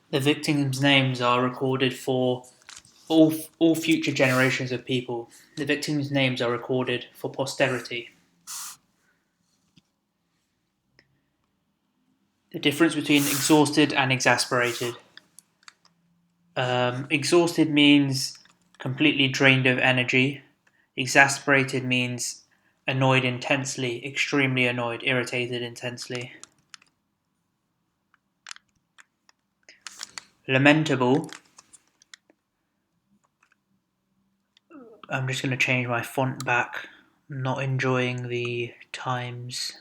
The victims' names are recorded for all future generations of people. The victims' names are recorded for posterity. The difference between exhausted and exasperated. Exhausted means completely drained of energy. Exasperated means annoyed intensely, extremely annoyed, irritated intensely. Lamentable. I'm just going to change my font back. I'm not enjoying the Times.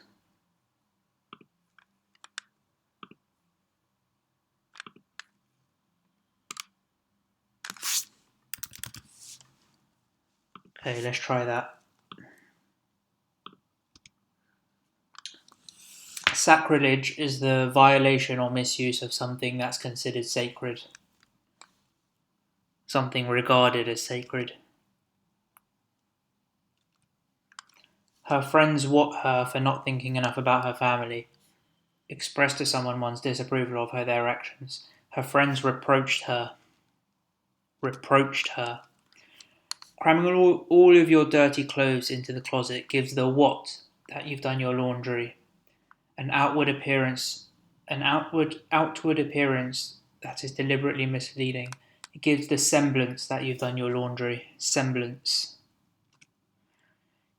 Okay, let's try that. Sacrilege is the violation or misuse of something that's considered sacred. Something regarded as sacred. Her friends what her for not thinking enough about her family. Expressed to someone one's disapproval of their actions. Her friends reproached her. Reproached her. Cramming all of your dirty clothes into the closet gives the what that you've done your laundry. An outward appearance that is deliberately misleading. It gives the semblance that you've done your laundry. Semblance.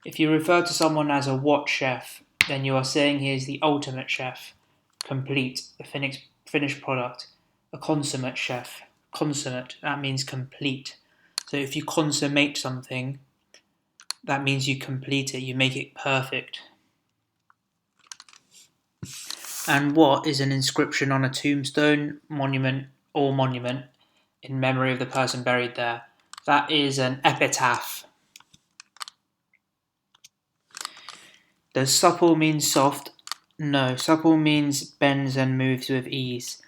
If you refer to someone as a what chef, then you are saying he is the ultimate chef, complete, the finished product. A consummate chef. Consummate, that means complete. So if you consummate something, that means you complete it, you make it perfect. And what is an inscription on a tombstone, monument, or monument in memory of the person buried there? That is an epitaph. Does supple mean soft? No, supple means bends and moves with ease.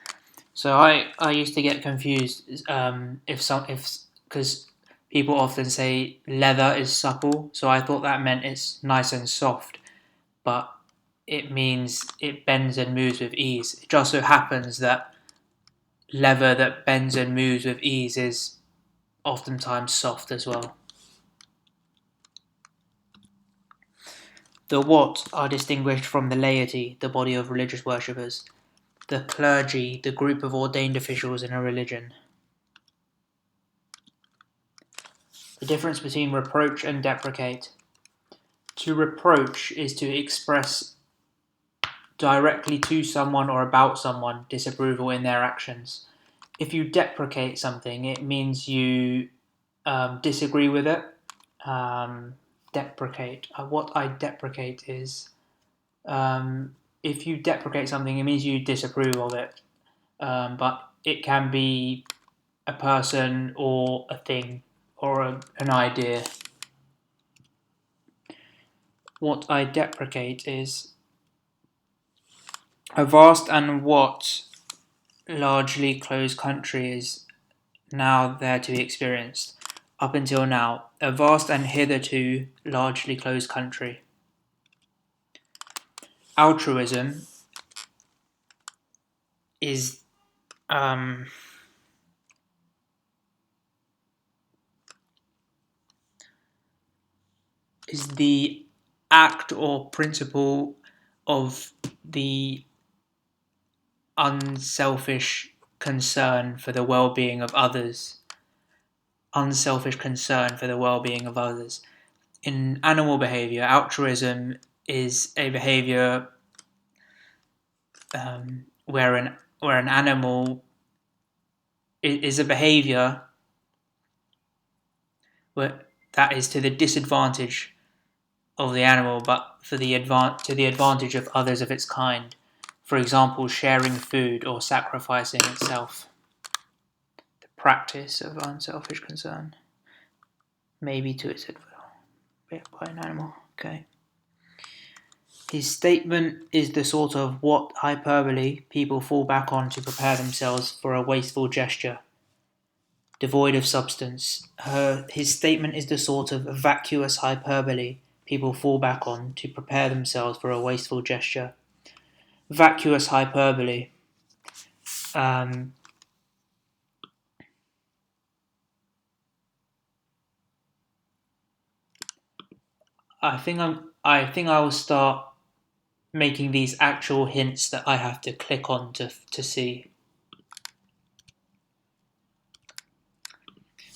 So I used to get confused because people often say leather is supple, so I thought that meant it's nice and soft, but it means it bends and moves with ease. It just so happens that leather that bends and moves with ease is oftentimes soft as well. The what are distinguished from the laity, the body of religious worshippers. The clergy, the group of ordained officials in a religion. The difference between reproach and deprecate. To reproach is to express directly to someone or about someone disapproval in their actions. If you deprecate something, it means you disagree with it. Deprecate. What I deprecate is if you deprecate something, it means you disapprove of it. But it can be a person or a thing or an idea. What I deprecate is a vast and what largely closed country is now there to be experienced. Up until now, a vast and hitherto largely closed country. Altruism is the act or principle of the unselfish concern for the well-being of others. Unselfish concern for the well-being of others. In animal behavior, altruism is a behavior where an animal is a behavior that is to the disadvantage of the animal, but to the advantage of others of its kind. For example, sharing food or sacrificing itself. The practice of unselfish concern, maybe to its advantage by an animal. Okay. His statement is the sort of what hyperbole people fall back on to prepare themselves for a wasteful gesture, devoid of substance. His statement is the sort of vacuous hyperbole people fall back on to prepare themselves for a wasteful gesture. Vacuous hyperbole. I will start making these actual hints that I have to click on to see.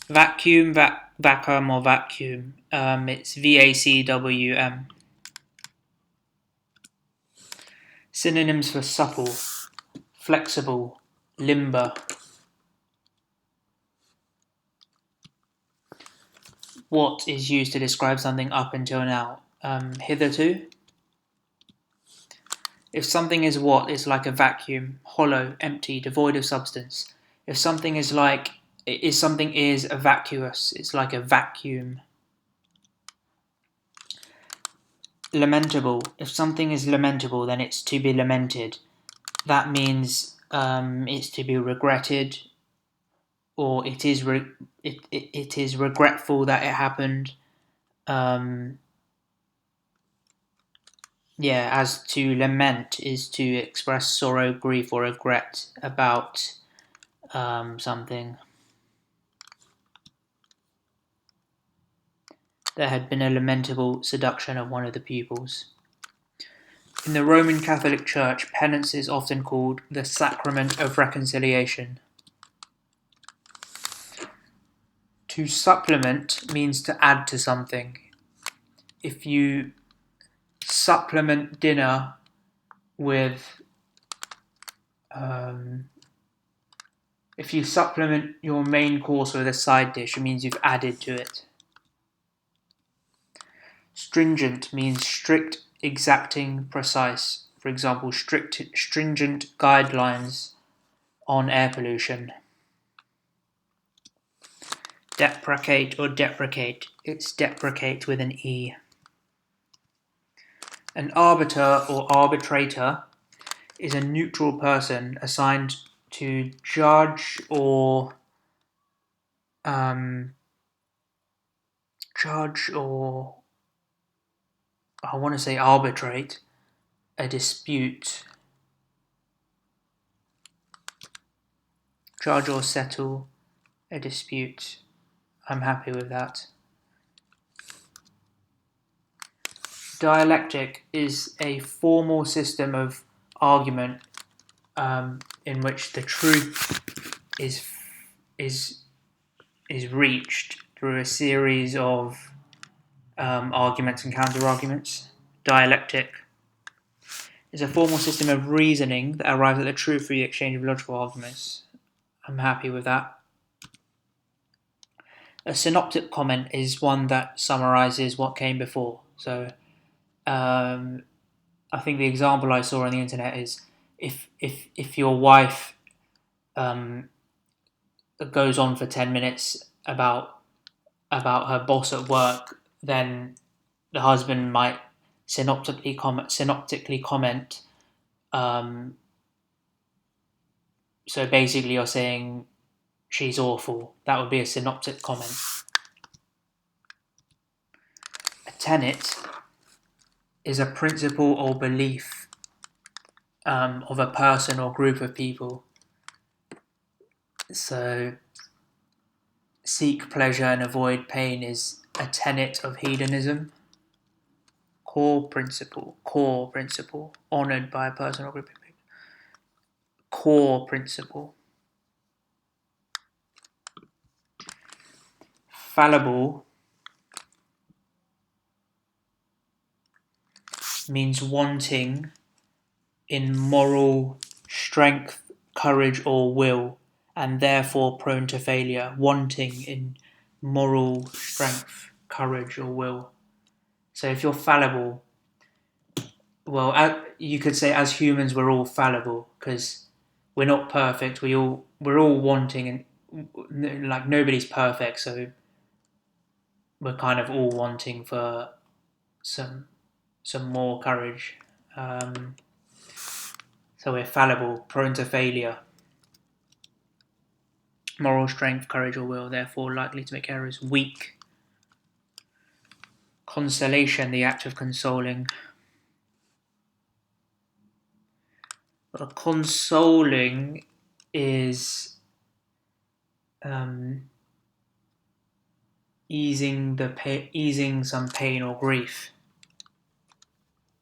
Vacuum, vacuum or vacuum. It's VACWM. Synonyms for supple, flexible, limber. What is used to describe something up until now? Hitherto. If something is what, it's like a vacuum, hollow, empty, devoid of substance. If something is vacuous, it's like a vacuum. Lamentable. If something is lamentable, then it's to be lamented. That means it's to be regretted, or it is regretful that it happened. As to lament is to express sorrow, grief, or regret about something. There had been a lamentable seduction of one of the pupils. In the Roman Catholic Church, penance is often called the sacrament of reconciliation. To supplement means to add to something. If you supplement dinner with if you supplement your main course with a side dish, it means you've added to it. Stringent means strict, exacting, precise. For example, stringent guidelines on air pollution. Deprecate or deprecate. It's deprecate with an E. An arbiter or arbitrator is a neutral person assigned to judge or I want to say arbitrate a dispute. Judge or settle a dispute. I'm happy with that. Dialectic is a formal system of argument in which the truth is reached through a series of arguments and counter-arguments. Dialectic is a formal system of reasoning that arrives at the truth through the exchange of logical arguments. I'm happy with that. A synoptic comment is one that summarizes what came before. So I think the example I saw on the internet is if your wife goes on for 10 minutes about her boss at work, then the husband might synoptically comment. So basically, you're saying she's awful. That would be a synoptic comment. A tenet is a principle or belief of a person or group of people. So, seek pleasure and avoid pain is a tenet of hedonism. Core principle, honoured by a person or group of people. Core principle. Fallible means wanting in moral strength, courage, or will, and therefore prone to failure. Wanting in moral strength, courage, or will. So if you're fallible, well, you could say as humans we're all fallible because we're not perfect. We're all wanting, and like nobody's perfect, so we're kind of all wanting for some more courage. So we're fallible, prone to failure. Moral strength, courage, or will, therefore likely to make errors. Weak. Consolation, the act of consoling. Consoling is easing some pain or grief.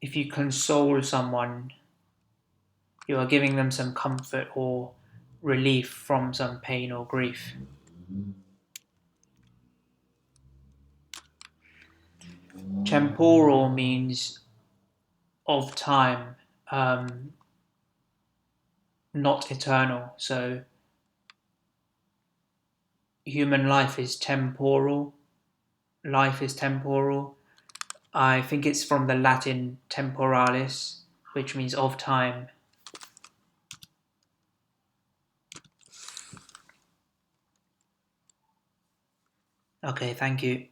If you console someone, you are giving them some comfort or relief from some pain or grief. Temporal means of time, not eternal. So human life is temporal. Life is temporal. I think it's from the Latin temporalis, which means of time. Okay, thank you.